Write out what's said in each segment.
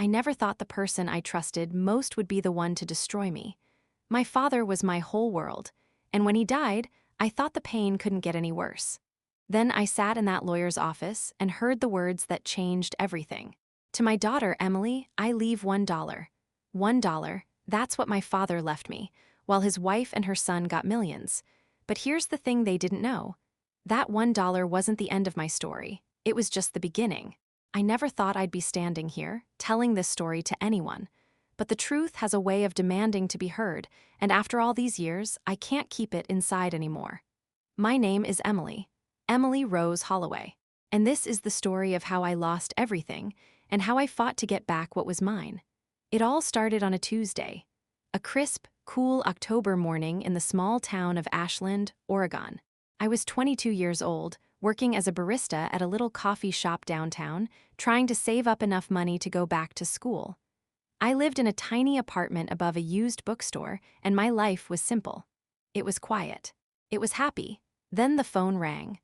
I never thought the person I trusted most would be the one to destroy me. My father was my whole world, and when he died, I thought the pain couldn't get any worse. Then I sat in that lawyer's office and heard the words that changed everything. To my daughter, Emily, I leave $1. $1, that's what my father left me, while his wife and her son got millions. But here's the thing they didn't know. That $1 wasn't the end of my story. It was just the beginning. I never thought I'd be standing here, telling this story to anyone. But the truth has a way of demanding to be heard, and after all these years, I can't keep it inside anymore. My name is Emily. Emily Rose Holloway. And this is the story of how I lost everything, and how I fought to get back what was mine. It all started on a Tuesday. A crisp, cool October morning in the small town of Ashland, Oregon. I was 22 years old, working as a barista at a little coffee shop downtown, trying to save up enough money to go back to school. I lived in a tiny apartment above a used bookstore, and my life was simple. It was quiet. It was happy. Then the phone rang.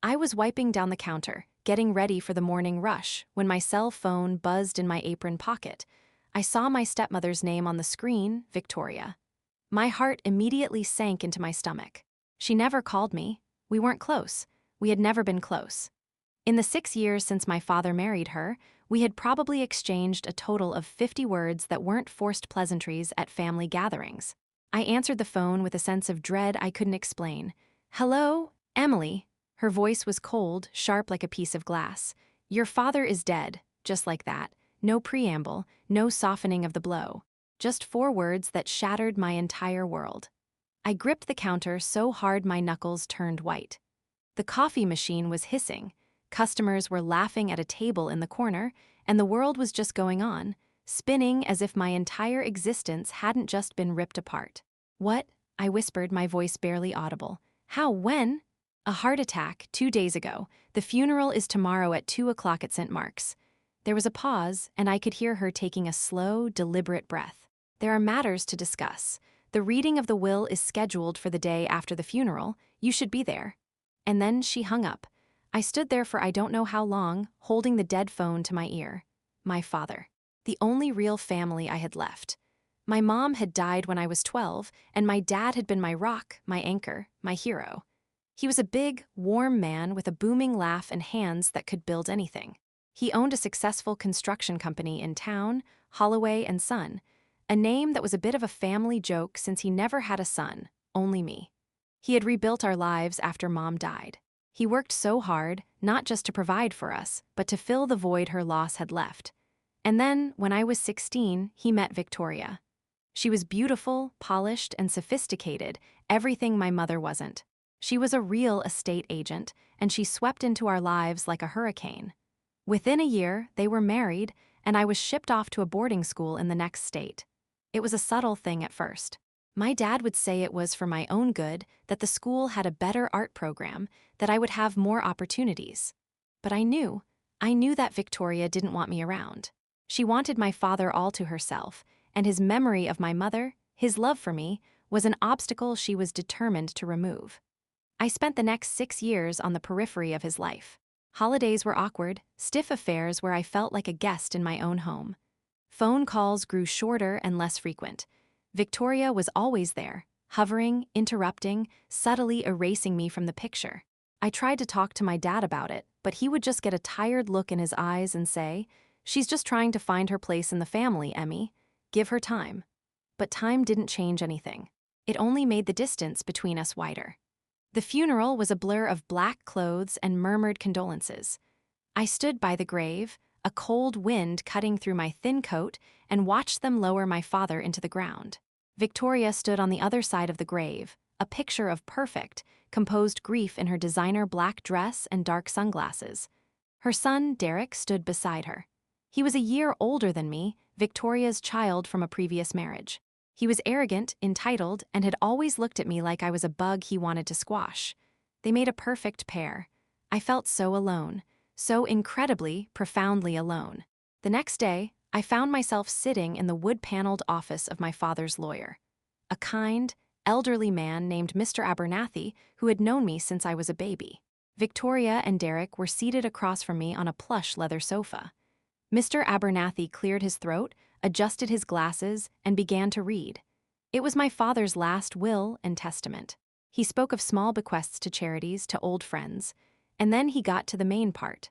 I was wiping down the counter, getting ready for the morning rush, when my cell phone buzzed in my apron pocket. I saw my stepmother's name on the screen, Victoria. My heart immediately sank into my stomach. She never called me. We weren't close. We had never been close. In the 6 years since my father married her, we had probably exchanged a total of 50 words that weren't forced pleasantries at family gatherings. I answered the phone with a sense of dread I couldn't explain. "Hello, Emily." Her voice was cold, sharp like a piece of glass. "Your father is dead," just like that. No preamble, no softening of the blow. Just 4 words that shattered my entire world. I gripped the counter so hard my knuckles turned white. The coffee machine was hissing. Customers were laughing at a table in the corner, and the world was just going on, spinning as if my entire existence hadn't just been ripped apart. "What?" I whispered, my voice barely audible. "How? When?" "A heart attack, 2 days ago. The funeral is tomorrow at 2 o'clock at St. Mark's." There was a pause, and I could hear her taking a slow, deliberate breath. "There are matters to discuss. The reading of the will is scheduled for the day after the funeral. You should be there." And then she hung up. I stood there for I don't know how long, holding the dead phone to my ear. My father. The only real family I had left. My mom had died when I was 12, and my dad had been my rock, my anchor, my hero. He was a big, warm man with a booming laugh and hands that could build anything. He owned a successful construction company in town, Holloway and Son, a name that was a bit of a family joke since he never had a son, only me. He had rebuilt our lives after Mom died. He worked so hard, not just to provide for us, but to fill the void her loss had left. And then, when I was 16, he met Victoria. She was beautiful, polished, and sophisticated, everything my mother wasn't. She was a real estate agent, and she swept into our lives like a hurricane. Within a year, they were married, and I was shipped off to a boarding school in the next state. It was a subtle thing at first. My dad would say it was for my own good, that the school had a better art program, that I would have more opportunities. But I knew that Victoria didn't want me around. She wanted my father all to herself, and his memory of my mother, his love for me, was an obstacle she was determined to remove. I spent the next 6 years on the periphery of his life. Holidays were awkward, stiff affairs where I felt like a guest in my own home. Phone calls grew shorter and less frequent. Victoria was always there, hovering, interrupting, subtly erasing me from the picture. I tried to talk to my dad about it, but he would just get a tired look in his eyes and say, "She's just trying to find her place in the family, Emmy. Give her time." But time didn't change anything. It only made the distance between us wider. The funeral was a blur of black clothes and murmured condolences. I stood by the grave, a cold wind cutting through my thin coat, and watched them lower my father into the ground. Victoria stood on the other side of the grave, a picture of perfect, composed grief in her designer black dress and dark sunglasses. Her son, Derek, stood beside her. He was a year older than me, Victoria's child from a previous marriage. He was arrogant, entitled, and had always looked at me like I was a bug he wanted to squash. They made a perfect pair. I felt so alone. So incredibly, profoundly alone. The next day, I found myself sitting in the wood-paneled office of my father's lawyer. A kind, elderly man named Mr. Abernathy who had known me since I was a baby. Victoria and Derek were seated across from me on a plush leather sofa. Mr. Abernathy cleared his throat, adjusted his glasses, and began to read. It was my father's last will and testament. He spoke of small bequests to charities, to old friends, and then he got to the main part.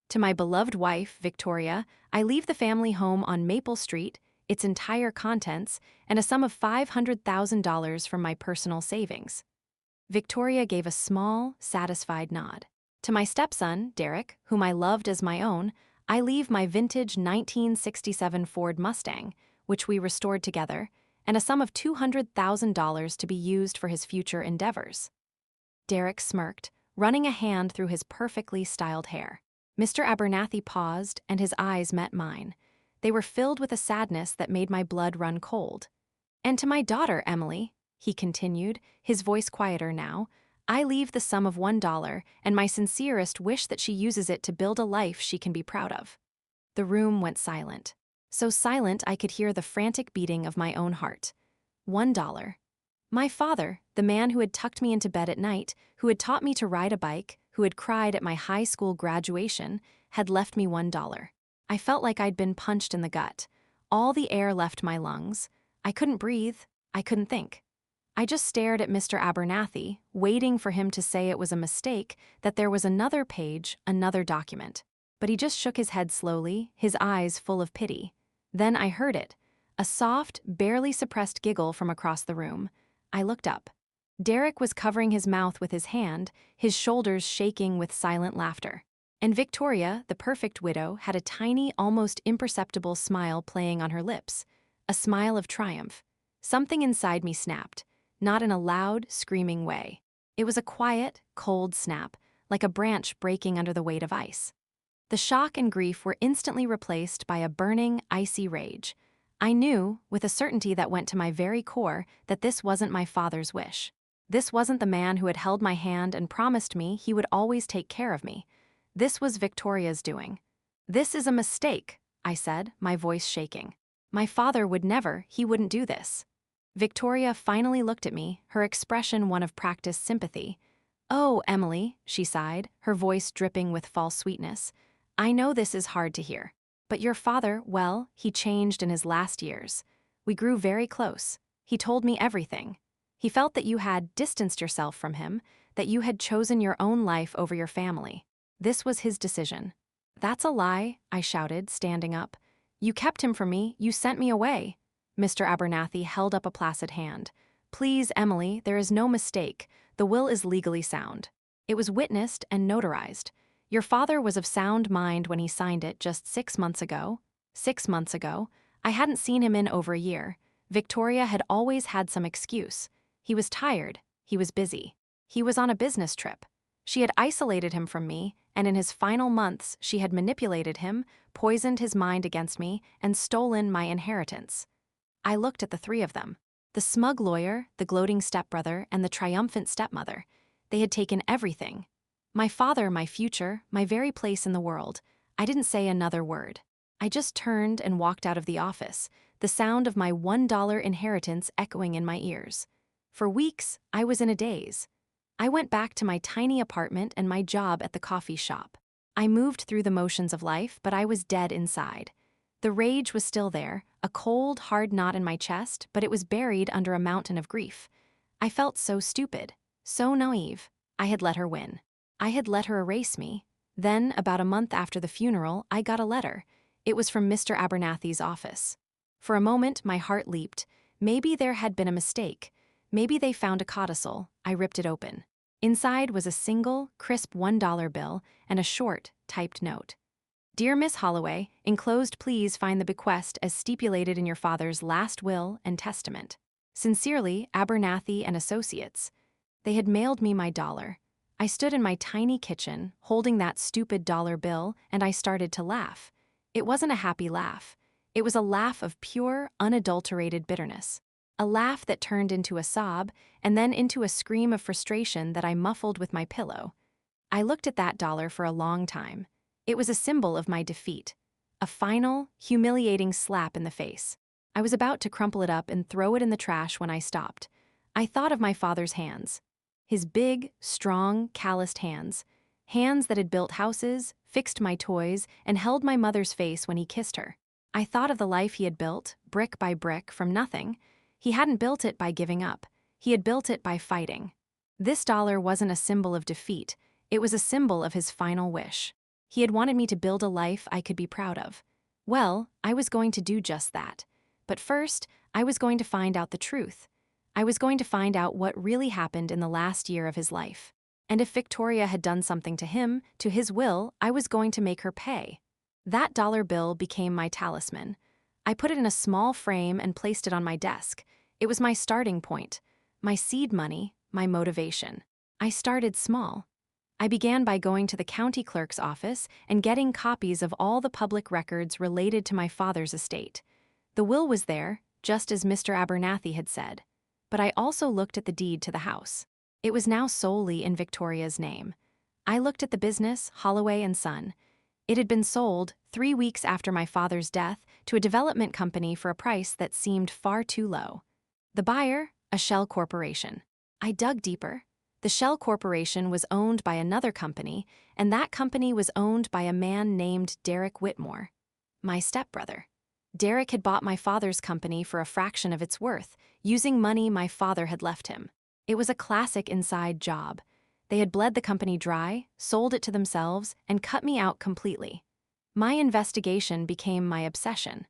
To my beloved wife, Victoria, I leave the family home on Maple Street, its entire contents, and a sum of $500,000 from my personal savings. Victoria gave a small, satisfied nod. To my stepson, Derek, whom I loved as my own, I leave my vintage 1967 Ford Mustang, which we restored together, and a sum of $200,000 to be used for his future endeavors. Derek smirked, running a hand through his perfectly styled hair. Mr. Abernathy paused, and his eyes met mine. They were filled with a sadness that made my blood run cold. And to my daughter, Emily, he continued, his voice quieter now, I leave the sum of $1 and my sincerest wish that she uses it to build a life she can be proud of. The room went silent. So silent I could hear the frantic beating of my own heart. $1. My father, the man who had tucked me into bed at night, who had taught me to ride a bike, who had cried at my high school graduation, had left me $1. I felt like I'd been punched in the gut. All the air left my lungs. I couldn't breathe. I couldn't think. I just stared at Mr. Abernathy, waiting for him to say it was a mistake, that there was another page, another document. But he just shook his head slowly, his eyes full of pity. Then I heard it, a soft, barely suppressed giggle from across the room. I looked up. Derek was covering his mouth with his hand, his shoulders shaking with silent laughter. And Victoria, the perfect widow, had a tiny, almost imperceptible smile playing on her lips, a smile of triumph. Something inside me snapped, not in a loud, screaming way. It was a quiet, cold snap, like a branch breaking under the weight of ice. The shock and grief were instantly replaced by a burning, icy rage. I knew, with a certainty that went to my very core, that this wasn't my father's wish. This wasn't the man who had held my hand and promised me he would always take care of me. This was Victoria's doing. "This is a mistake," I said, my voice shaking. "My father would never, he wouldn't do this." Victoria finally looked at me, her expression one of practiced sympathy. "Oh, Emily," she sighed, her voice dripping with false sweetness. "I know this is hard to hear. But your father, well, he changed in his last years. We grew very close. He told me everything. He felt that you had distanced yourself from him, that you had chosen your own life over your family. This was his decision." "That's a lie," I shouted, standing up. "You kept him from me, you sent me away." Mr. Abernathy held up a placid hand. "Please, Emily, there is no mistake. The will is legally sound. It was witnessed and notarized. Your father was of sound mind when he signed it just 6 months ago. 6 months ago. I hadn't seen him in over a year. Victoria had always had some excuse. He was tired. He was busy. He was on a business trip. She had isolated him from me, and in his final months she had manipulated him, poisoned his mind against me, and stolen my inheritance." I looked at the three of them. The smug lawyer, the gloating stepbrother, and the triumphant stepmother. They had taken everything. My father, my future, my very place in the world. I didn't say another word. I just turned and walked out of the office, the sound of my $1 inheritance echoing in my ears. For weeks, I was in a daze. I went back to my tiny apartment and my job at the coffee shop. I moved through the motions of life, but I was dead inside. The rage was still there, a cold, hard knot in my chest, but it was buried under a mountain of grief. I felt so stupid, so naive. I had let her win. I had let her erase me. Then, about a month after the funeral, I got a letter. It was from Mr. Abernathy's office. For a moment, my heart leaped. Maybe there had been a mistake. Maybe they found a codicil. I ripped it open. Inside was a single, crisp $1 bill and a short, typed note. "Dear Miss Holloway, enclosed please find the bequest as stipulated in your father's last will and testament. Sincerely, Abernathy and Associates." They had mailed me my dollar. I stood in my tiny kitchen, holding that stupid dollar bill, and I started to laugh. It wasn't a happy laugh. It was a laugh of pure, unadulterated bitterness. A laugh that turned into a sob, and then into a scream of frustration that I muffled with my pillow. I looked at that dollar for a long time. It was a symbol of my defeat. A final, humiliating slap in the face. I was about to crumple it up and throw it in the trash when I stopped. I thought of my father's hands. His big, strong, calloused hands. Hands that had built houses, fixed my toys, and held my mother's face when he kissed her. I thought of the life he had built, brick by brick, from nothing. He hadn't built it by giving up. He had built it by fighting. This dollar wasn't a symbol of defeat. It was a symbol of his final wish. He had wanted me to build a life I could be proud of. Well, I was going to do just that. But first, I was going to find out the truth. I was going to find out what really happened in the last year of his life. And if Victoria had done something to him, to his will, I was going to make her pay. That dollar bill became my talisman. I put it in a small frame and placed it on my desk. It was my starting point, my seed money, my motivation. I started small. I began by going to the county clerk's office and getting copies of all the public records related to my father's estate. The will was there, just as Mr. Abernathy had said. But I also looked at the deed to the house. It was now solely in Victoria's name. I looked at the business, Holloway & Son. It had been sold 3 weeks after my father's death to a development company for a price that seemed far too low. The buyer, a shell corporation. I dug deeper. The Shell Corporation was owned by another company, and that company was owned by a man named Derek Whitmore, my stepbrother. Derek had bought my father's company for a fraction of its worth, using money my father had left him. It was a classic inside job. They had bled the company dry, sold it to themselves, and cut me out completely. My investigation became my obsession.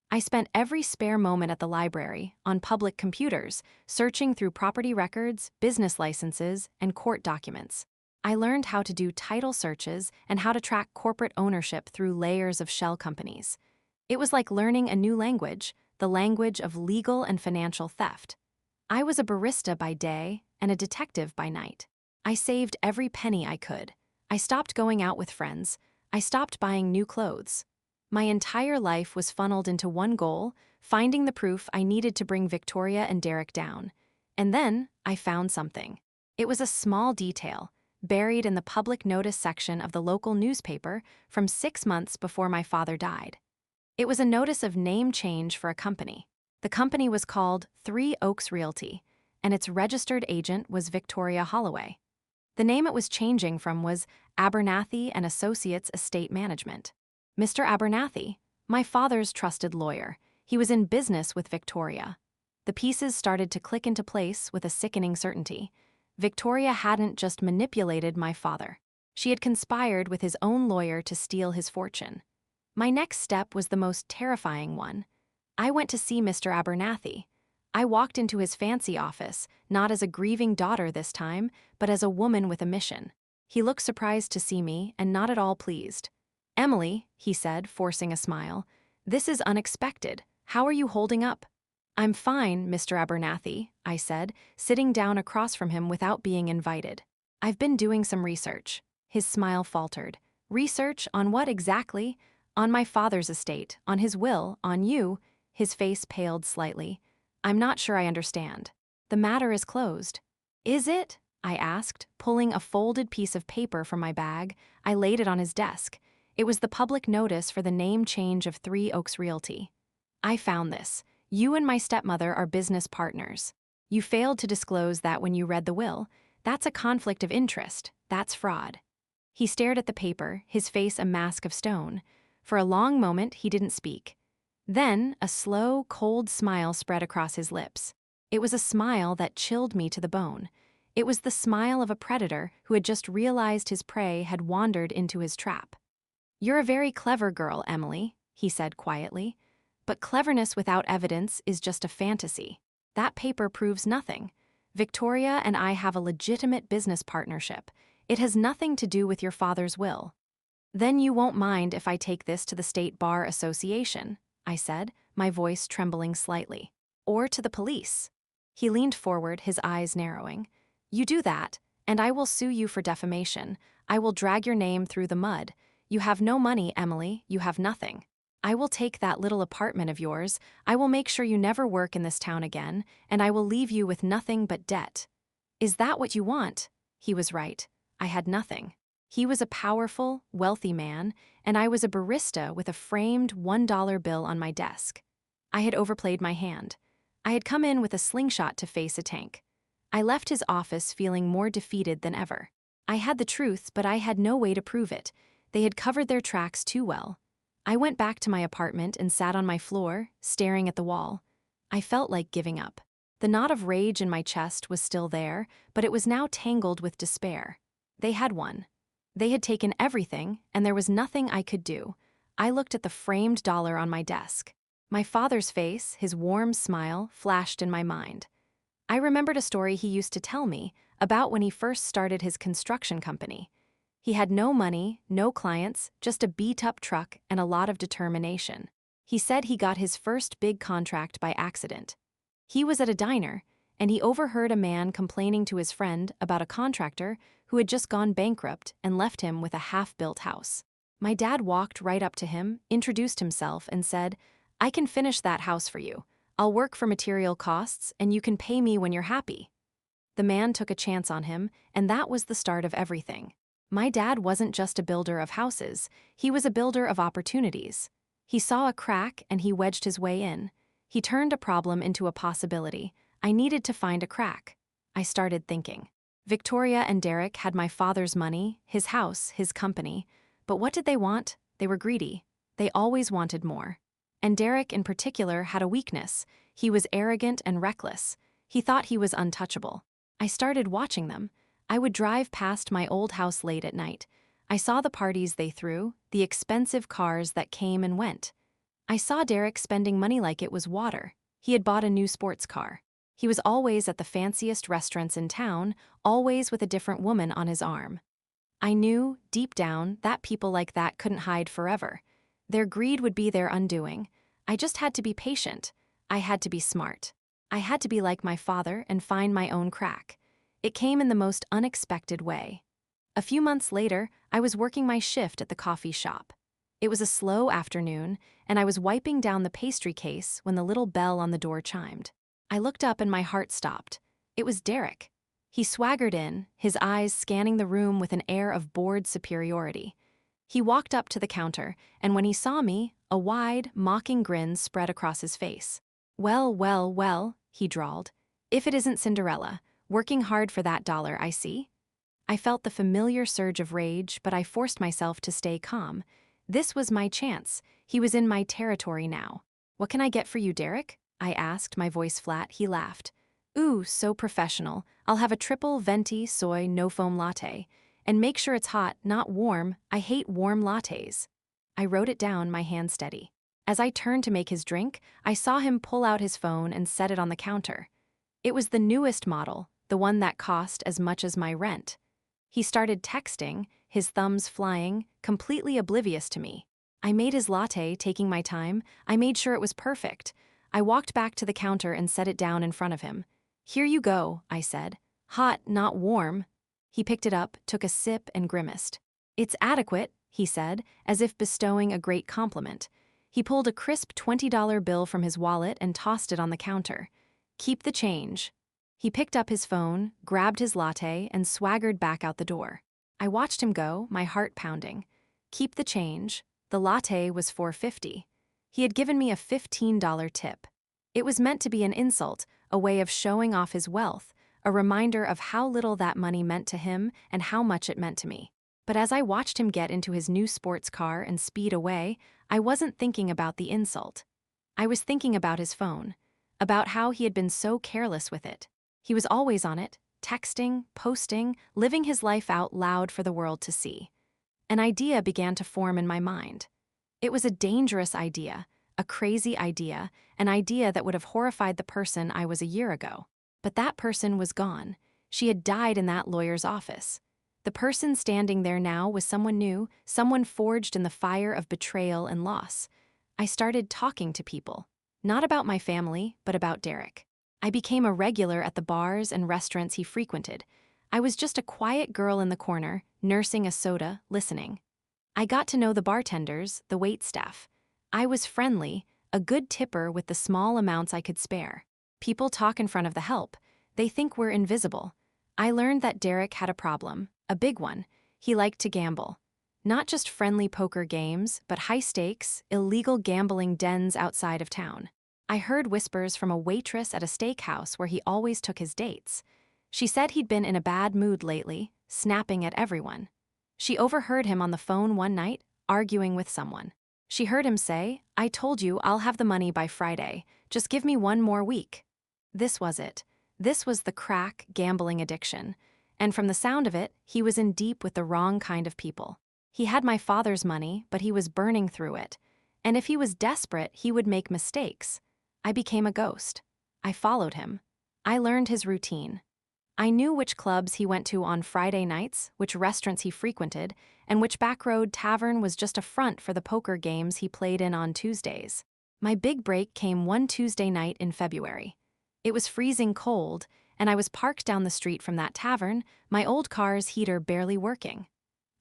I spent every spare moment at the library, on public computers, searching through property records, business licenses, and court documents. I learned how to do title searches and how to track corporate ownership through layers of shell companies. It was like learning a new language, the language of legal and financial theft. I was a barista by day and a detective by night. I saved every penny I could. I stopped going out with friends. I stopped buying new clothes. My entire life was funneled into one goal, finding the proof I needed to bring Victoria and Derek down. And then I found something. It was a small detail, buried in the public notice section of the local newspaper from 6 months before my father died. It was a notice of name change for a company. The company was called 3 Oaks Realty, and its registered agent was Victoria Holloway. The name it was changing from was Abernathy and Associates Estate Management. Mr. Abernathy, my father's trusted lawyer, he was in business with Victoria. The pieces started to click into place with a sickening certainty. Victoria hadn't just manipulated my father. She had conspired with his own lawyer to steal his fortune. My next step was the most terrifying one. I went to see Mr. Abernathy. I walked into his fancy office, not as a grieving daughter this time, but as a woman with a mission. He looked surprised to see me and not at all pleased. "Emily," he said, forcing a smile, "this is unexpected. How are you holding up?" "I'm fine, Mr. Abernathy," I said, sitting down across from him without being invited. "I've been doing some research." His smile faltered. "Research on what exactly?" "On my father's estate, on his will, on you." His face paled slightly. "I'm not sure I understand." "The matter is closed." "Is it?" I asked, pulling a folded piece of paper from my bag. I laid it on his desk. It was the public notice for the name change of 3 Oaks Realty. "I found this. You and my stepmother are business partners. You failed to disclose that when you read the will. That's a conflict of interest. That's fraud." He stared at the paper, his face a mask of stone. For a long moment, he didn't speak. Then, a slow, cold smile spread across his lips. It was a smile that chilled me to the bone. It was the smile of a predator who had just realized his prey had wandered into his trap. "You're a very clever girl, Emily," he said quietly. "But cleverness without evidence is just a fantasy. That paper proves nothing. Victoria and I have a legitimate business partnership. It has nothing to do with your father's will." "Then you won't mind if I take this to the State Bar Association," I said, my voice trembling slightly. "Or to the police." He leaned forward, his eyes narrowing. "You do that, and I will sue you for defamation. I will drag your name through the mud. You have no money, Emily, you have nothing. I will take that little apartment of yours, I will make sure you never work in this town again, and I will leave you with nothing but debt." "Is that what you want?" He was right. I had nothing. He was a powerful, wealthy man, and I was a barista with a framed $1 bill on my desk. I had overplayed my hand. I had come in with a slingshot to face a tank. I left his office feeling more defeated than ever. I had the truth, but I had no way to prove it. They had covered their tracks too well. I went back to my apartment and sat on my floor, staring at the wall. I felt like giving up. The knot of rage in my chest was still there, but it was now tangled with despair. They had won. They had taken everything, and there was nothing I could do. I looked at the framed dollar on my desk. My father's face, his warm smile, flashed in my mind. I remembered a story he used to tell me about when he first started his construction company. He had no money, no clients, just a beat-up truck and a lot of determination. He said he got his first big contract by accident. He was at a diner, and he overheard a man complaining to his friend about a contractor who had just gone bankrupt and left him with a half-built house. My dad walked right up to him, introduced himself, and said, "I can finish that house for you. I'll work for material costs, and you can pay me when you're happy." The man took a chance on him, and that was the start of everything. My dad wasn't just a builder of houses, he was a builder of opportunities. He saw a crack and he wedged his way in. He turned a problem into a possibility. I needed to find a crack. I started thinking. Victoria and Derek had my father's money, his house, his company. But what did they want? They were greedy. They always wanted more. And Derek in particular had a weakness. He was arrogant and reckless. He thought he was untouchable. I started watching them. I would drive past my old house late at night. I saw the parties they threw, the expensive cars that came and went. I saw Derek spending money like it was water. He had bought a new sports car. He was always at the fanciest restaurants in town, always with a different woman on his arm. I knew, deep down, that people like that couldn't hide forever. Their greed would be their undoing. I just had to be patient. I had to be smart. I had to be like my father and find my own crack. It came in the most unexpected way. A few months later, I was working my shift at the coffee shop. It was a slow afternoon, and I was wiping down the pastry case when the little bell on the door chimed. I looked up and my heart stopped. It was Derek. He swaggered in, his eyes scanning the room with an air of bored superiority. He walked up to the counter, and when he saw me, a wide, mocking grin spread across his face. "Well, well, well," he drawled. "If it isn't Cinderella, working hard for that dollar, I see." I felt the familiar surge of rage, but I forced myself to stay calm. This was my chance. He was in my territory now. "What can I get for you, Derek?" I asked, my voice flat. He laughed. "Ooh, so professional. I'll have a triple venti soy no-foam latte. And make sure it's hot, not warm. I hate warm lattes." I wrote it down, my hand steady. As I turned to make his drink, I saw him pull out his phone and set it on the counter. It was the newest model, the one that cost as much as my rent. He started texting, his thumbs flying, completely oblivious to me. I made his latte, taking my time. I made sure it was perfect. I walked back to the counter and set it down in front of him. "Here you go," I said. "Hot, not warm." He picked it up, took a sip, and grimaced. "It's adequate," he said, as if bestowing a great compliment. He pulled a crisp $20 bill from his wallet and tossed it on the counter. "Keep the change." He picked up his phone, grabbed his latte, and swaggered back out the door. I watched him go, my heart pounding. Keep the change. The latte was $4.50. He had given me a $15 tip. It was meant to be an insult, a way of showing off his wealth, a reminder of how little that money meant to him and how much it meant to me. But as I watched him get into his new sports car and speed away, I wasn't thinking about the insult. I was thinking about his phone, about how he had been so careless with it. He was always on it, texting, posting, living his life out loud for the world to see. An idea began to form in my mind. It was a dangerous idea, a crazy idea, an idea that would have horrified the person I was a year ago. But that person was gone. She had died in that lawyer's office. The person standing there now was someone new, someone forged in the fire of betrayal and loss. I started talking to people, not about my family, but about Derek. I became a regular at the bars and restaurants he frequented. I was just a quiet girl in the corner, nursing a soda, listening. I got to know the bartenders, the waitstaff. I was friendly, a good tipper with the small amounts I could spare. People talk in front of the help. They think we're invisible. I learned that Derek had a problem, a big one. He liked to gamble. Not just friendly poker games, but high-stakes, illegal gambling dens outside of town. I heard whispers from a waitress at a steakhouse where he always took his dates. She said he'd been in a bad mood lately, snapping at everyone. She overheard him on the phone one night, arguing with someone. She heard him say, "I told you I'll have the money by Friday. Just give me one more week." This was it. This was the crack gambling addiction. And from the sound of it, he was in deep with the wrong kind of people. He had my father's money, but he was burning through it. And if he was desperate, he would make mistakes. I became a ghost. I followed him. I learned his routine. I knew which clubs he went to on Friday nights, which restaurants he frequented, and which backroad tavern was just a front for the poker games he played in on Tuesdays. My big break came one Tuesday night in February. It was freezing cold, and I was parked down the street from that tavern, my old car's heater barely working.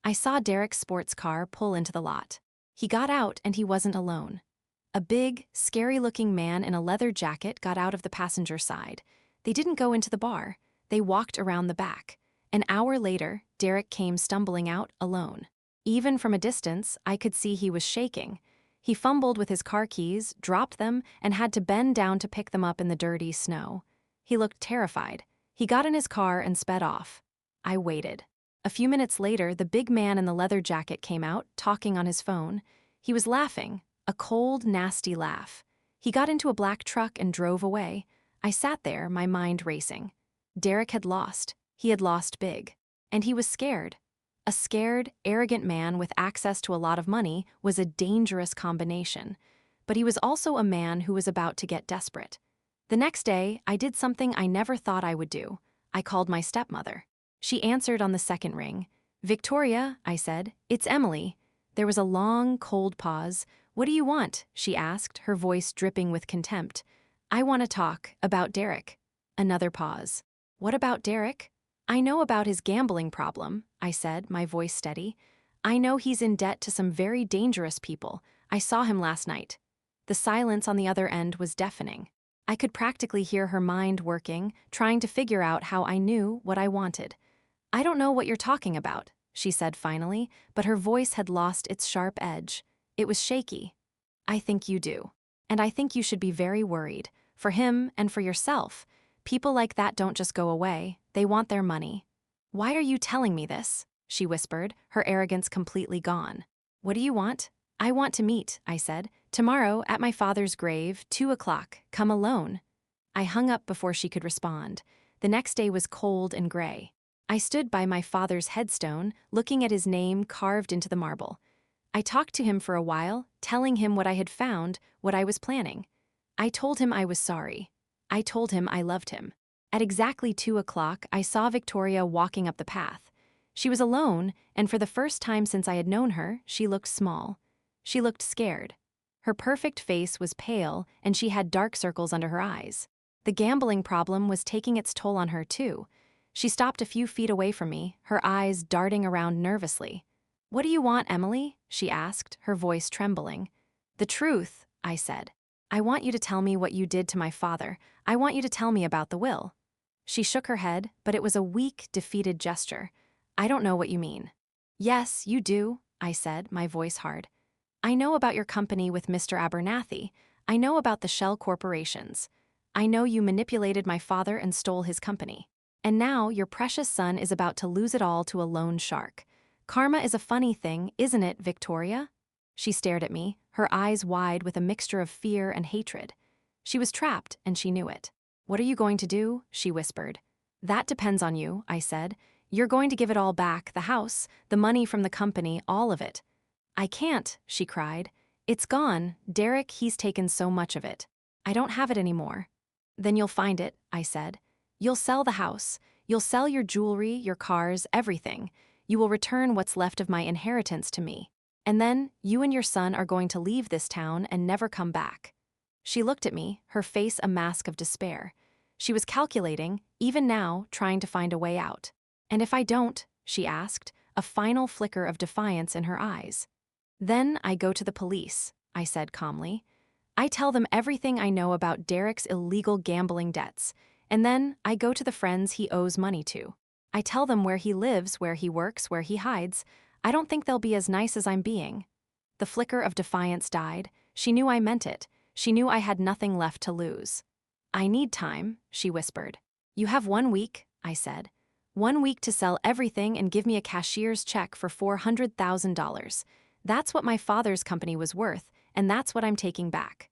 I saw Derek's sports car pull into the lot. He got out and he wasn't alone. A big, scary-looking man in a leather jacket got out of the passenger side. They didn't go into the bar. They walked around the back. An hour later, Derek came stumbling out alone. Even from a distance, I could see he was shaking. He fumbled with his car keys, dropped them, and had to bend down to pick them up in the dirty snow. He looked terrified. He got in his car and sped off. I waited. A few minutes later, the big man in the leather jacket came out, talking on his phone. He was laughing, a cold, nasty laugh. He got into a black truck and drove away. I sat there, my mind racing. Derek had lost. He had lost big. And he was scared. A scared, arrogant man with access to a lot of money was a dangerous combination. But he was also a man who was about to get desperate. The next day, I did something I never thought I would do. I called my stepmother. She answered on the second ring. "Victoria," I said, "it's Emily." There was a long, cold pause. "What do you want?" she asked, her voice dripping with contempt. "I want to talk about Derek." Another pause. "What about Derek?" "I know about his gambling problem," I said, my voice steady. "I know he's in debt to some very dangerous people. I saw him last night." The silence on the other end was deafening. I could practically hear her mind working, trying to figure out how I knew what I wanted. "I don't know what you're talking about," she said finally, but her voice had lost its sharp edge. It was shaky. "I think you do. And I think you should be very worried. For him and for yourself. People like that don't just go away. They want their money." "Why are you telling me this?" she whispered, her arrogance completely gone. "What do you want?" "I want to meet," I said. "Tomorrow, at my father's grave, 2 o'clock. Come alone." I hung up before she could respond. The next day was cold and gray. I stood by my father's headstone, looking at his name carved into the marble. I talked to him for a while, telling him what I had found, what I was planning. I told him I was sorry. I told him I loved him. At exactly 2 o'clock, I saw Victoria walking up the path. She was alone, and for the first time since I had known her, she looked small. She looked scared. Her perfect face was pale, and she had dark circles under her eyes. The gambling problem was taking its toll on her, too. She stopped a few feet away from me, her eyes darting around nervously. "What do you want, Emily?" she asked, her voice trembling. "The truth," I said. "I want you to tell me what you did to my father. I want you to tell me about the will." She shook her head, but it was a weak, defeated gesture. "I don't know what you mean." "Yes, you do," I said, my voice hard. "I know about your company with Mr. Abernathy. I know about the shell corporations. I know you manipulated my father and stole his company. And now your precious son is about to lose it all to a loan shark. Karma is a funny thing, isn't it, Victoria?" She stared at me, her eyes wide with a mixture of fear and hatred. She was trapped, and she knew it. "What are you going to do?" she whispered. "That depends on you," I said. "You're going to give it all back, the house, the money from the company, all of it." "I can't," she cried. "It's gone. Derek, he's taken so much of it. I don't have it anymore." "Then you'll find it," I said. "You'll sell the house. You'll sell your jewelry, your cars, everything. You will return what's left of my inheritance to me. And then, you and your son are going to leave this town and never come back." She looked at me, her face a mask of despair. She was calculating, even now, trying to find a way out. "And if I don't?" she asked, a final flicker of defiance in her eyes. "Then I go to the police," I said calmly. "I tell them everything I know about Derek's illegal gambling debts, and then I go to the friends he owes money to. I tell them where he lives, where he works, where he hides. I don't think they'll be as nice as I'm being." The flicker of defiance died. She knew I meant it. She knew I had nothing left to lose. "I need time," she whispered. "You have 1 week," I said. 1 week to sell everything and give me a cashier's check for $400,000. That's what my father's company was worth, and that's what I'm taking back.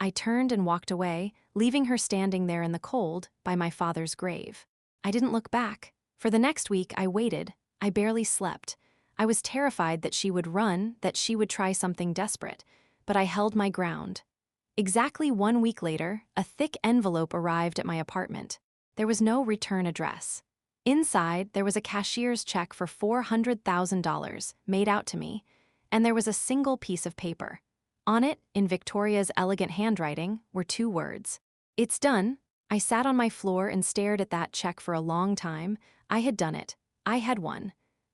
I turned and walked away, leaving her standing there in the cold by my father's grave. I didn't look back. For the next week, I waited. I barely slept. I was terrified that she would run, that she would try something desperate, but I held my ground. Exactly 1 week later, a thick envelope arrived at my apartment. There was no return address. Inside, there was a cashier's check for $400,000 made out to me, and there was a single piece of paper. On it, in Victoria's elegant handwriting, were 2 words. "It's done." I sat on my floor and stared at that check for a long time. I had done it. I had won.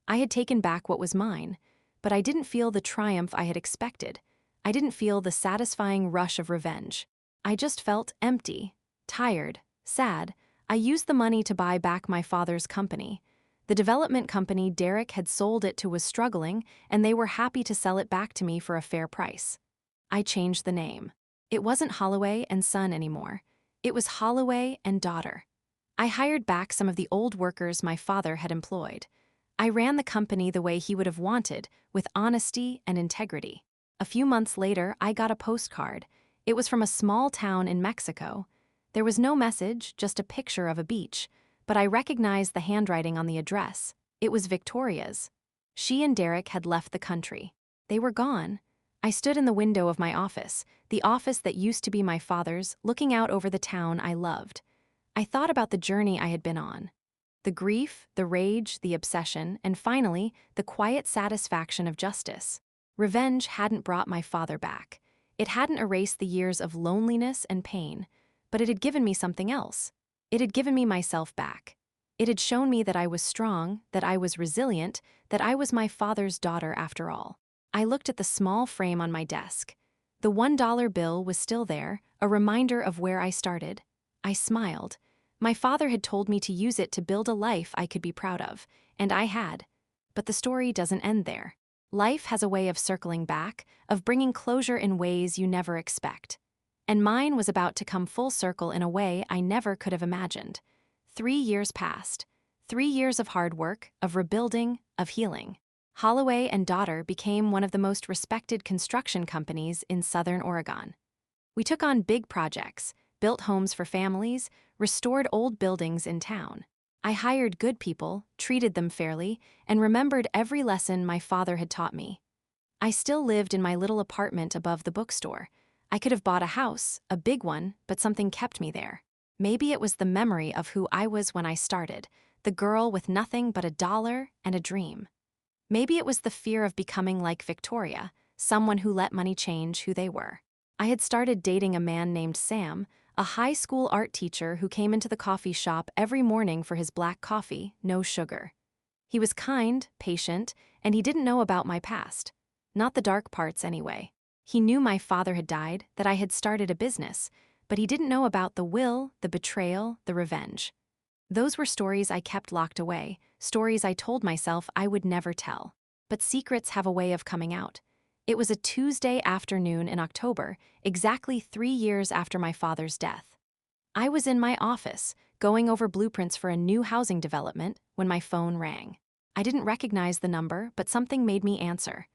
I had taken back what was mine, but I didn't feel the triumph I had expected. I didn't feel the satisfying rush of revenge. I just felt empty, tired, sad. I used the money to buy back my father's company. The development company Derek had sold it to was struggling, and they were happy to sell it back to me for a fair price. I changed the name. It wasn't Holloway and Son anymore. It was Holloway and Daughter. I hired back some of the old workers my father had employed. I ran the company the way he would have wanted, with honesty and integrity. A few months later, I got a postcard. It was from a small town in Mexico. There was no message, just a picture of a beach, but I recognized the handwriting on the address. It was Victoria's. She and Derek had left the country. They were gone. I stood in the window of my office, the office that used to be my father's, looking out over the town I loved. I thought about the journey I had been on. The grief, the rage, the obsession, and finally, the quiet satisfaction of justice. Revenge hadn't brought my father back. It hadn't erased the years of loneliness and pain, but it had given me something else. It had given me myself back. It had shown me that I was strong, that I was resilient, that I was my father's daughter after all. I looked at the small frame on my desk. The $1 bill was still there, a reminder of where I started. I smiled. My father had told me to use it to build a life I could be proud of, and I had. But the story doesn't end there. Life has a way of circling back, of bringing closure in ways you never expect. And mine was about to come full circle in a way I never could have imagined. 3 years passed. 3 years of hard work, of rebuilding, of healing. Holloway and Daughter became one of the most respected construction companies in Southern Oregon. We took on big projects, built homes for families, restored old buildings in town. I hired good people, treated them fairly, and remembered every lesson my father had taught me. I still lived in my little apartment above the bookstore. I could have bought a house, a big one, but something kept me there. Maybe it was the memory of who I was when I started, the girl with nothing but $1 and a dream. Maybe it was the fear of becoming like Victoria, someone who let money change who they were. I had started dating a man named Sam, a high school art teacher who came into the coffee shop every morning for his black coffee, no sugar. He was kind, patient, and he didn't know about my past. Not the dark parts, anyway. He knew my father had died, that I had started a business, but he didn't know about the will, the betrayal, the revenge. Those were stories I kept locked away, stories I told myself I would never tell. But secrets have a way of coming out. It was a Tuesday afternoon in October, exactly 3 years after my father's death. I was in my office, going over blueprints for a new housing development, when my phone rang. I didn't recognize the number, but something made me answer.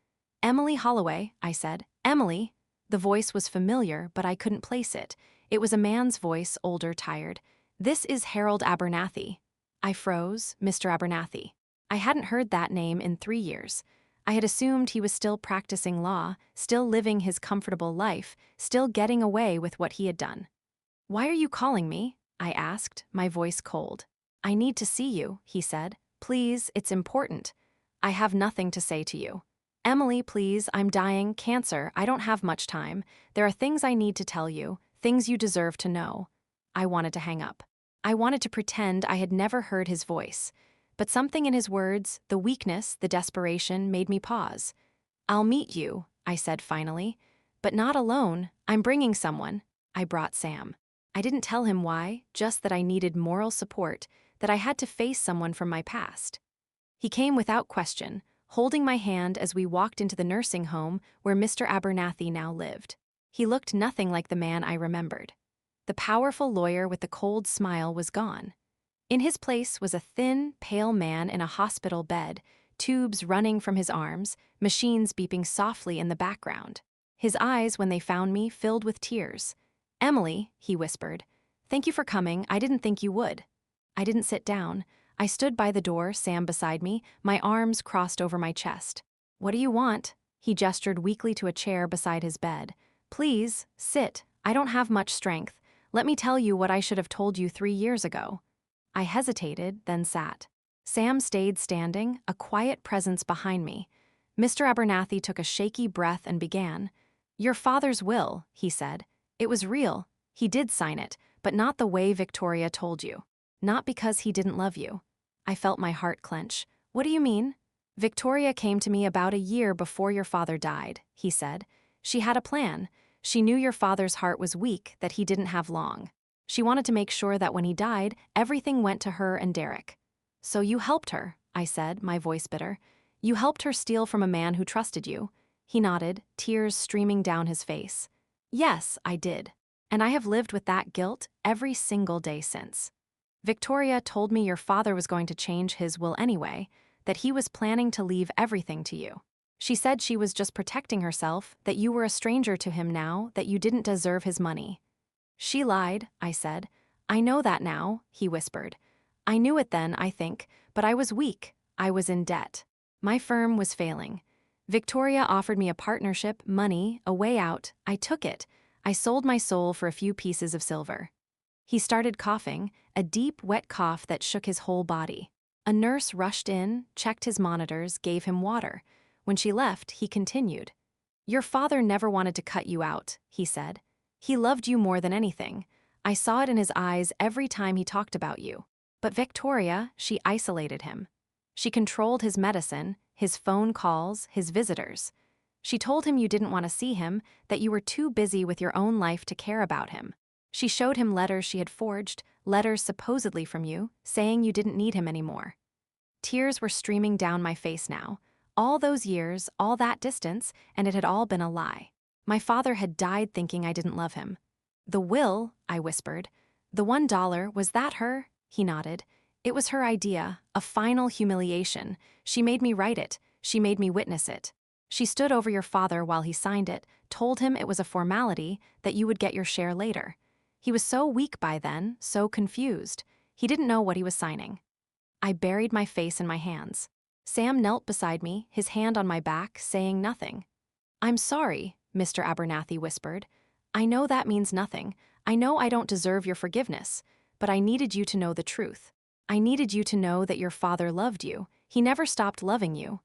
"Emily Holloway," I said. "Emily." The voice was familiar, but I couldn't place it. It was a man's voice, older, tired. "This is Harold Abernathy." I froze. Mr. Abernathy. I hadn't heard that name in 3 years. I had assumed he was still practicing law, still living his comfortable life, still getting away with what he had done. "Why are you calling me?" I asked, my voice cold. "I need to see you," he said. "Please, it's important." "I have nothing to say to you." "Emily, please, I'm dying, cancer, I don't have much time. There are things I need to tell you, things you deserve to know." I wanted to hang up. I wanted to pretend I had never heard his voice. But something in his words, the weakness, the desperation, made me pause. "I'll meet you," I said finally. "But not alone. I'm bringing someone." I brought Sam. I didn't tell him why, just that I needed moral support, that I had to face someone from my past. He came without question, holding my hand as we walked into the nursing home where Mr. Abernathy now lived. He looked nothing like the man I remembered. The powerful lawyer with the cold smile was gone. In his place was a thin, pale man in a hospital bed, tubes running from his arms, machines beeping softly in the background. His eyes, when they found me, filled with tears. "Emily," he whispered, "thank you for coming. I didn't think you would." I didn't sit down. I stood by the door, Sam beside me, my arms crossed over my chest. "What do you want?" He gestured weakly to a chair beside his bed. "Please, sit. I don't have much strength. Let me tell you what I should have told you 3 years ago." I hesitated, then sat. Sam stayed standing, a quiet presence behind me. Mr. Abernathy took a shaky breath and began. "Your father's will," he said. "It was real. He did sign it, but not the way Victoria told you. Not because he didn't love you." I felt my heart clench. "What do you mean?" "Victoria came to me about a year before your father died," he said. "She had a plan. She knew your father's heart was weak, that he didn't have long. She wanted to make sure that when he died, everything went to her and Derek." "So you helped her," I said, my voice bitter. "You helped her steal from a man who trusted you." He nodded, tears streaming down his face. "Yes, I did. And I have lived with that guilt every single day since. Victoria told me your father was going to change his will anyway, that he was planning to leave everything to you. She said she was just protecting herself, that you were a stranger to him now, that you didn't deserve his money." "She lied," I said. "I know that now," he whispered. "I knew it then, I think, but I was weak. I was in debt. My firm was failing. Victoria offered me a partnership, money, a way out. I took it. I sold my soul for a few pieces of silver." He started coughing, a deep, wet cough that shook his whole body. A nurse rushed in, checked his monitors, gave him water. When she left, he continued. "Your father never wanted to cut you out," he said. "He loved you more than anything. I saw it in his eyes every time he talked about you. But Victoria, she isolated him. She controlled his medicine, his phone calls, his visitors. She told him you didn't want to see him, that you were too busy with your own life to care about him. She showed him letters she had forged, letters supposedly from you, saying you didn't need him anymore." Tears were streaming down my face now. All those years, all that distance, and it had all been a lie. My father had died thinking I didn't love him. "The will," I whispered. "The $1, was that her?" He nodded. "It was her idea, a final humiliation. She made me write it. She made me witness it. She stood over your father while he signed it, told him it was a formality, that you would get your share later. He was so weak by then, so confused. He didn't know what he was signing." I buried my face in my hands. Sam knelt beside me, his hand on my back, saying nothing. "I'm sorry," Mr. Abernathy whispered. "I know that means nothing. I know I don't deserve your forgiveness. But I needed you to know the truth. I needed you to know that your father loved you. He never stopped loving you."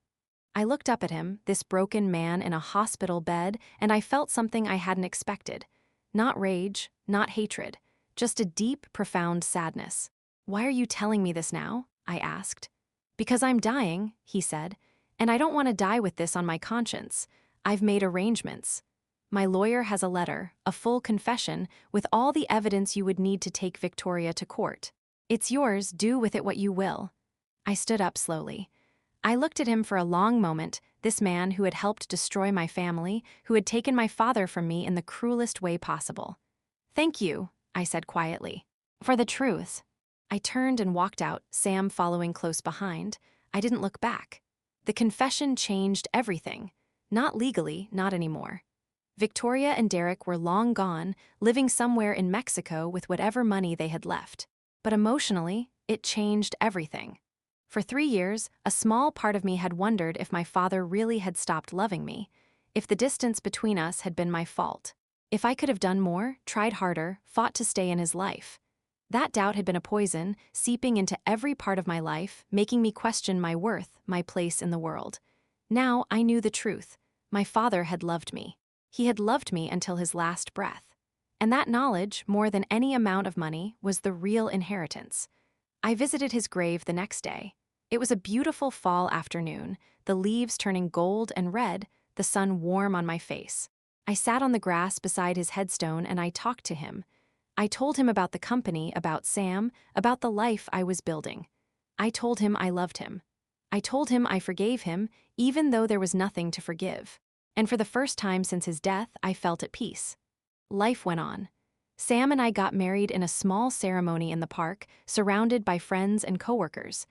I looked up at him, this broken man in a hospital bed, and I felt something I hadn't expected. Not rage, not hatred, just a deep, profound sadness. "Why are you telling me this now?" I asked. "Because I'm dying," he said, "and I don't want to die with this on my conscience. I've made arrangements. My lawyer has a letter, a full confession, with all the evidence you would need to take Victoria to court. It's yours, do with it what you will." I stood up slowly. I looked at him for a long moment, this man who had helped destroy my family, who had taken my father from me in the cruelest way possible. "Thank you," I said quietly, "for the truth." I turned and walked out, Sam following close behind. I didn't look back. The confession changed everything. Not legally, not anymore. Victoria and Derek were long gone, living somewhere in Mexico with whatever money they had left. But emotionally, it changed everything. For 3 years, a small part of me had wondered if my father really had stopped loving me, if the distance between us had been my fault, if I could have done more, tried harder, fought to stay in his life. That doubt had been a poison, seeping into every part of my life, making me question my worth, my place in the world. Now I knew the truth. My father had loved me. He had loved me until his last breath. And that knowledge, more than any amount of money, was the real inheritance. I visited his grave the next day. It was a beautiful fall afternoon, the leaves turning gold and red, the sun warm on my face. I sat on the grass beside his headstone and I talked to him. I told him about the company, about Sam, about the life I was building. I told him I loved him. I told him I forgave him, even though there was nothing to forgive. And for the first time since his death, I felt at peace. Life went on. Sam and I got married in a small ceremony in the park, surrounded by friends and coworkers.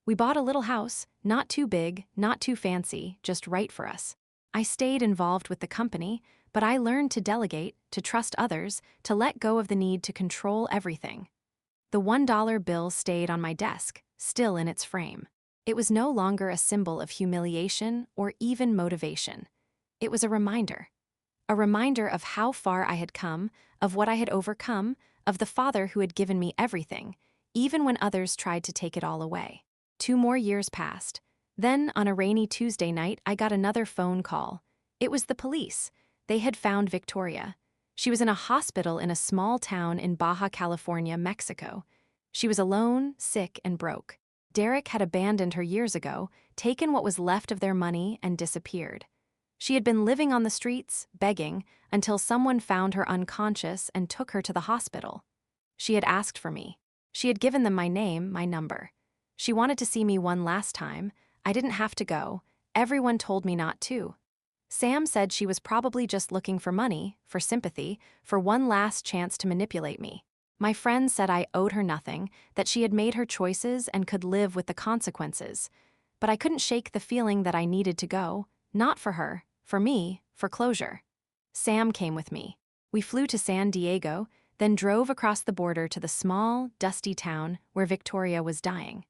We bought a little house, not too big, not too fancy, just right for us. I stayed involved with the company, but I learned to delegate, to trust others, to let go of the need to control everything. The $1 bill stayed on my desk, still in its frame. It was no longer a symbol of humiliation or even motivation. It was a reminder. A reminder of how far I had come, of what I had overcome, of the Father who had given me everything, even when others tried to take it all away. 2 more years passed. Then, on a rainy Tuesday night, I got another phone call. It was the police. They had found Victoria. She was in a hospital in a small town in Baja California, Mexico. She was alone, sick, and broke. Derek had abandoned her years ago, taken what was left of their money, and disappeared. She had been living on the streets, begging, until someone found her unconscious and took her to the hospital. She had asked for me. She had given them my name, my number. She wanted to see me one last time. I didn't have to go. Everyone told me not to. Sam said she was probably just looking for money, for sympathy, for one last chance to manipulate me. My friends said I owed her nothing, that she had made her choices and could live with the consequences. But I couldn't shake the feeling that I needed to go, not for her, for me, for closure. Sam came with me. We flew to San Diego, then drove across the border to the small, dusty town where Victoria was dying.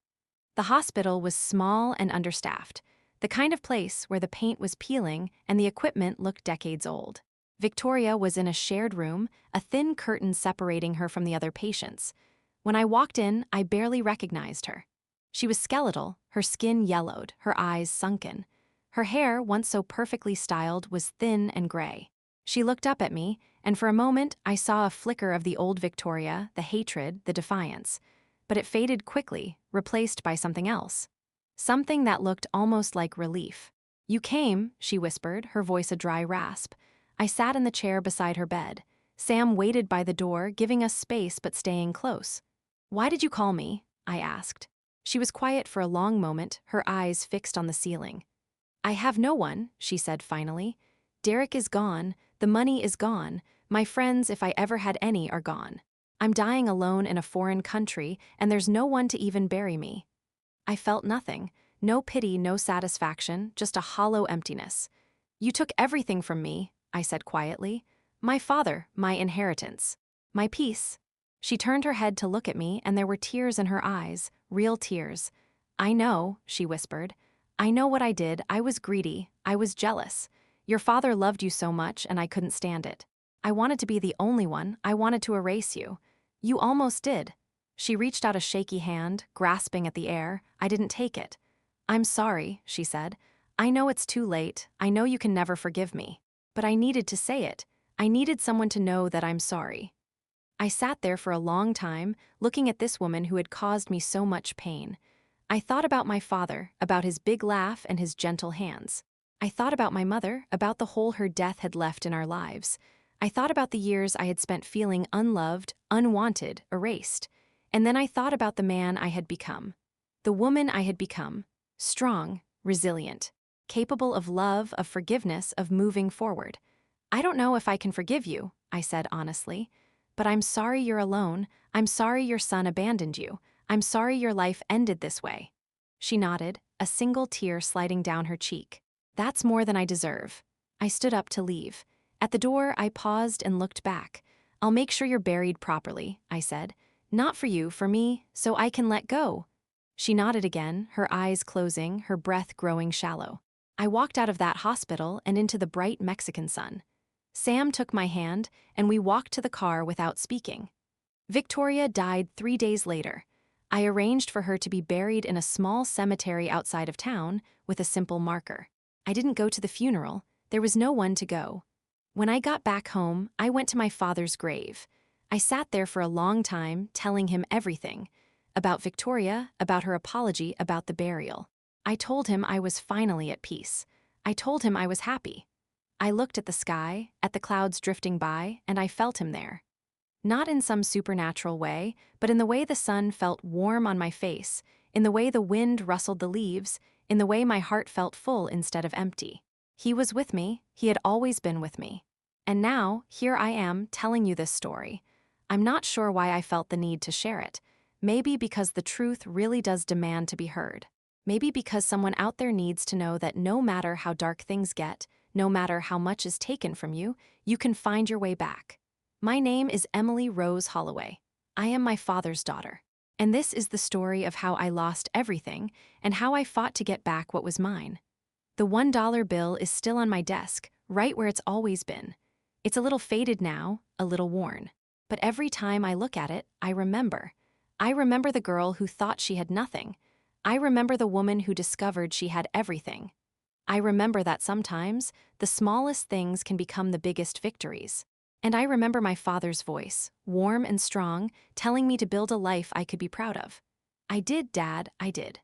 The hospital was small and understaffed, the kind of place where the paint was peeling and the equipment looked decades old. Victoria was in a shared room, a thin curtain separating her from the other patients. When I walked in, I barely recognized her. She was skeletal, her skin yellowed, her eyes sunken. Her hair, once so perfectly styled, was thin and gray. She looked up at me, and for a moment I saw a flicker of the old Victoria, the hatred, the defiance. But it faded quickly, replaced by something else. Something that looked almost like relief. "You came," she whispered, her voice a dry rasp. I sat in the chair beside her bed. Sam waited by the door, giving us space but staying close. "Why did you call me?" I asked. She was quiet for a long moment, her eyes fixed on the ceiling. "I have no one," she said finally. "Derek is gone, the money is gone, my friends, if I ever had any, are gone. I'm dying alone in a foreign country, and there's no one to even bury me." I felt nothing, no pity, no satisfaction, just a hollow emptiness. "You took everything from me," I said quietly. "My father, my inheritance, my peace." She turned her head to look at me, and there were tears in her eyes, real tears. "I know," she whispered. "I know what I did. I was greedy. I was jealous. Your father loved you so much, and I couldn't stand it. I wanted to be the only one. I wanted to erase you. You almost did." She reached out a shaky hand, grasping at the air. I didn't take it. "I'm sorry," she said. "I know it's too late. I know you can never forgive me. But I needed to say it. I needed someone to know that I'm sorry." I sat there for a long time, looking at this woman who had caused me so much pain. I thought about my father, about his big laugh and his gentle hands. I thought about my mother, about the hole her death had left in our lives. I thought about the years I had spent feeling unloved, unwanted, erased. And then I thought about the man I had become. The woman I had become. Strong, resilient, capable of love, of forgiveness, of moving forward. "I don't know if I can forgive you," I said honestly. "But I'm sorry you're alone. I'm sorry your son abandoned you. I'm sorry your life ended this way." She nodded, a single tear sliding down her cheek. "That's more than I deserve." I stood up to leave. At the door, I paused and looked back. "I'll make sure you're buried properly," I said. "Not for you, for me, so I can let go." She nodded again, her eyes closing, her breath growing shallow. I walked out of that hospital and into the bright Mexican sun. Sam took my hand, and we walked to the car without speaking. Victoria died 3 days later. I arranged for her to be buried in a small cemetery outside of town with a simple marker. I didn't go to the funeral. There was no one to go. When I got back home, I went to my father's grave. I sat there for a long time, telling him everything. About Victoria, about her apology, about the burial. I told him I was finally at peace. I told him I was happy. I looked at the sky, at the clouds drifting by, and I felt him there. Not in some supernatural way, but in the way the sun felt warm on my face, in the way the wind rustled the leaves, in the way my heart felt full instead of empty. He was with me, he had always been with me. And now, here I am telling you this story. I'm not sure why I felt the need to share it. Maybe because the truth really does demand to be heard. Maybe because someone out there needs to know that no matter how dark things get, no matter how much is taken from you, you can find your way back. My name is Emily Rose Holloway. I am my father's daughter. And this is the story of how I lost everything and how I fought to get back what was mine. The $1 bill is still on my desk, right where it's always been. It's a little faded now, a little worn. But every time I look at it, I remember. I remember the girl who thought she had nothing. I remember the woman who discovered she had everything. I remember that sometimes, the smallest things can become the biggest victories. And I remember my father's voice, warm and strong, telling me to build a life I could be proud of. I did, Dad, I did.